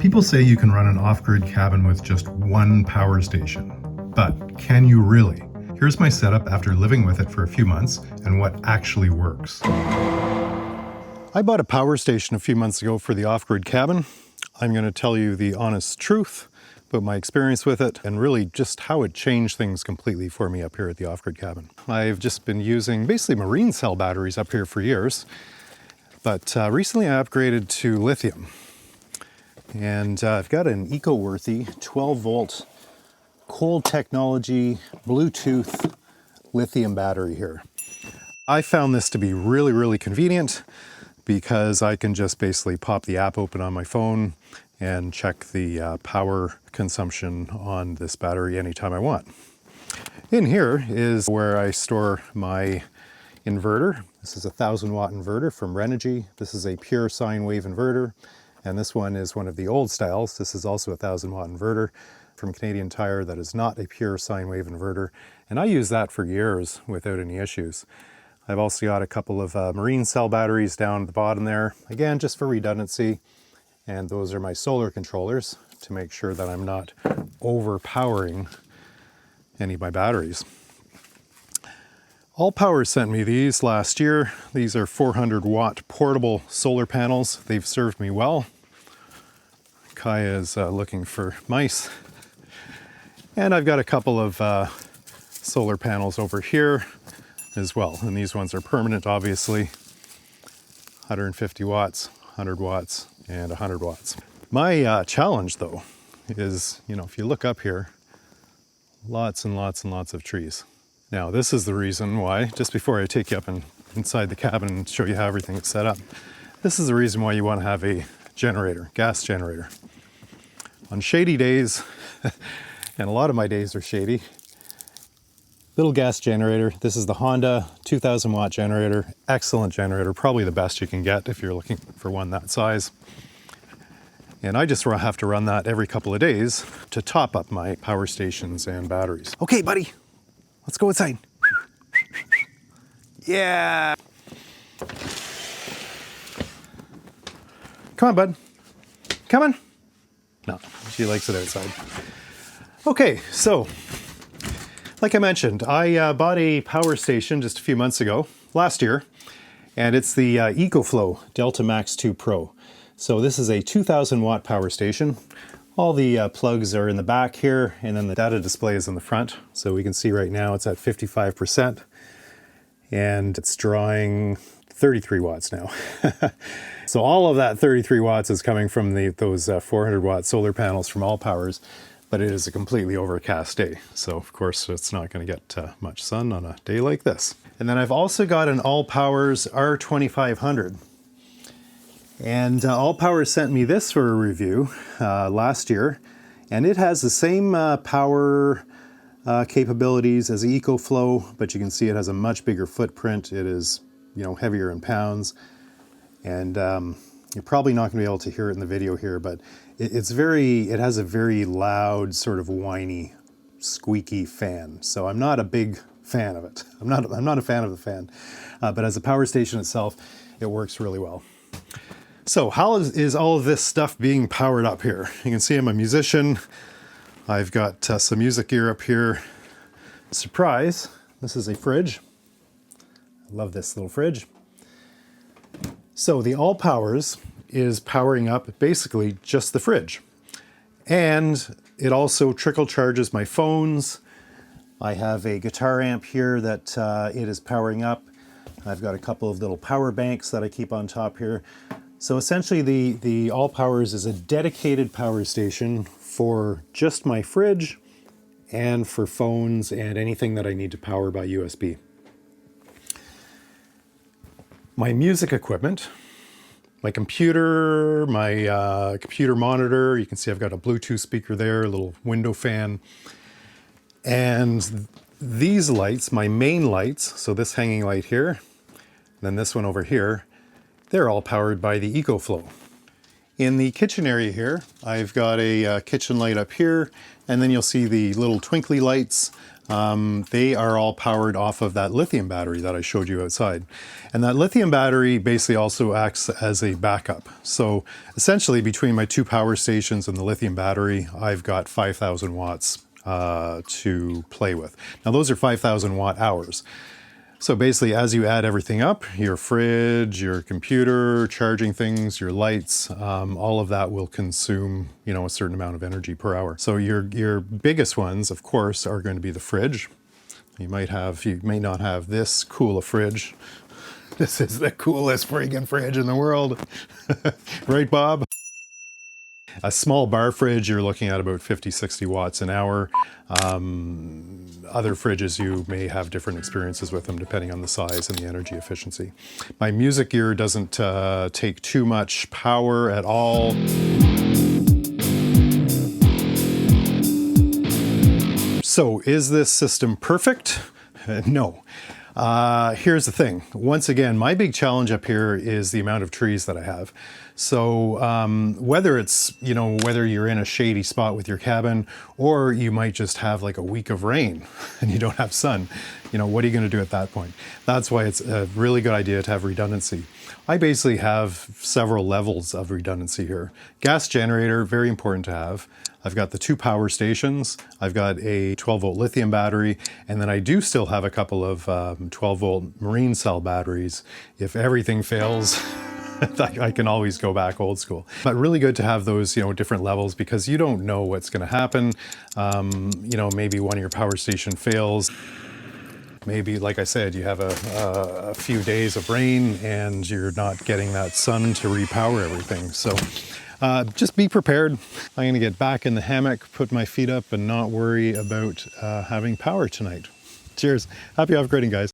People say you can run an off-grid cabin with just one power station, but can you really? Here's my setup after living with it for a few months and what actually works. I bought a power station a few months ago for the off-grid cabin. I'm going to tell you the honest truth about my experience with it and really just how it changed things completely for me up here at the off-grid cabin. I've just been using basically marine cell batteries up here for years, but recently I upgraded to lithium. And I've got an EcoWorthy 12 volt cold technology Bluetooth lithium battery here. I found this to be really convenient because I can just basically pop the app open on my phone and check the power consumption on this battery anytime I want. In here is where I store my inverter. This is a 1000 watt inverter from Redundancy. This is a pure sine wave inverter. And this one is one of the old styles. This is also a 1000 watt inverter from Canadian Tire that is not a pure sine wave inverter. And I use that for years without any issues. I've also got a couple of marine cell batteries down at the bottom there, again, just for redundancy. And those are my solar controllers to make sure that I'm not overpowering any of my batteries. Allpowers sent me these last year. These are 400 watt portable solar panels. They've served me well. Kaya is looking for mice. And I've got a couple of solar panels over here as well. And these ones are permanent, obviously. 150 watts, 100 watts, and 100 watts. My challenge though is, if you look up here, lots and lots and lots of trees. Now, this is the reason why, just before I take you up inside the cabin and show you how everything is set up, this is the reason why you want to have a generator, gas generator. On shady days, and a lot of my days are shady, little gas generator. This is the Honda 2000 watt generator, excellent generator, probably the best you can get if you're looking for one that size. And I just have to run that every couple of days to top up my power stations and batteries. Okay, buddy. Let's go inside. Yeah. Come on, bud. Come on. No, she likes it outside. Okay, so like I mentioned, I bought a power station just a few months ago, last year, and it's the EcoFlow Delta Max 2 Pro. So this is a 2000 watt power station. All the plugs are in the back here, and then the data display is in the front. So we can see right now it's at 55%, and it's drawing 33 watts now. So all of that 33 watts is coming from those 400 watt solar panels from Allpowers, but it is a completely overcast day. So of course it's not going to get much sun on a day like this. And then I've also got an Allpowers R2500. And Allpowers sent me this for a review last year, and it has the same power capabilities as the EcoFlow, but you can see it has a much bigger footprint. It is, heavier in pounds, and you're probably not going to be able to hear it in the video here, but it has a very loud, sort of whiny, squeaky fan. So I'm not a big fan of it. I'm not a fan of the fan, but as a power station itself, it works really well. So how is all of this stuff being powered up here? You can see I'm a musician. I've got some music gear up here. Surprise, this is a fridge. I love this little fridge. So the Allpowers is powering up basically just the fridge. And it also trickle charges my phones. I have a guitar amp here that it is powering up. I've got a couple of little power banks that I keep on top here. So essentially the Allpowers is a dedicated power station for just my fridge and for phones and anything that I need to power by USB. My music equipment, my computer, my computer monitor, you can see I've got a Bluetooth speaker there, a little window fan. And these lights, my main lights, so this hanging light here, then this one over here, they're all powered by the EcoFlow. In the kitchen area here, I've got a kitchen light up here, and then you'll see the little twinkly lights. They are all powered off of that lithium battery that I showed you outside. And that lithium battery basically also acts as a backup. So essentially between my 2 power stations and the lithium battery, I've got 5,000 watts to play with. Now those are 5,000 watt hours. So basically, as you add everything up, your fridge, your computer, charging things, your lights, all of that will consume, you know, a certain amount of energy per hour. So your biggest ones, of course, are going to be the fridge. You may not have this cool a fridge. This is the coolest friggin' fridge in the world. Right, Bob? A small bar fridge, you're looking at about 50, 60 watts an hour. Other fridges, you may have different experiences with them depending on the size and the energy efficiency. My music gear doesn't take too much power at all. So is this system perfect? No. Here's the thing. Once again, my big challenge up here is the amount of trees that I have. So whether it's, you know, whether you're in a shady spot with your cabin, or you might just have like a week of rain and you don't have sun, you know, what are you going to do at that point? That's why it's a really good idea to have redundancy. I basically have several levels of redundancy here. Gas generator, very important to have. I've got the 2 power stations, I've got a 12-volt lithium battery, and then I do still have a couple of 12-volt marine cell batteries. If everything fails, I can always go back old school. But really good to have those, you know, different levels, because you don't know what's going to happen. You know, maybe one of your power station fails. Maybe, like I said, you have a few days of rain and you're not getting that sun to repower everything. So just be prepared. I'm going to get back in the hammock, put my feet up, and not worry about having power tonight. Cheers. Happy off-gridding, guys.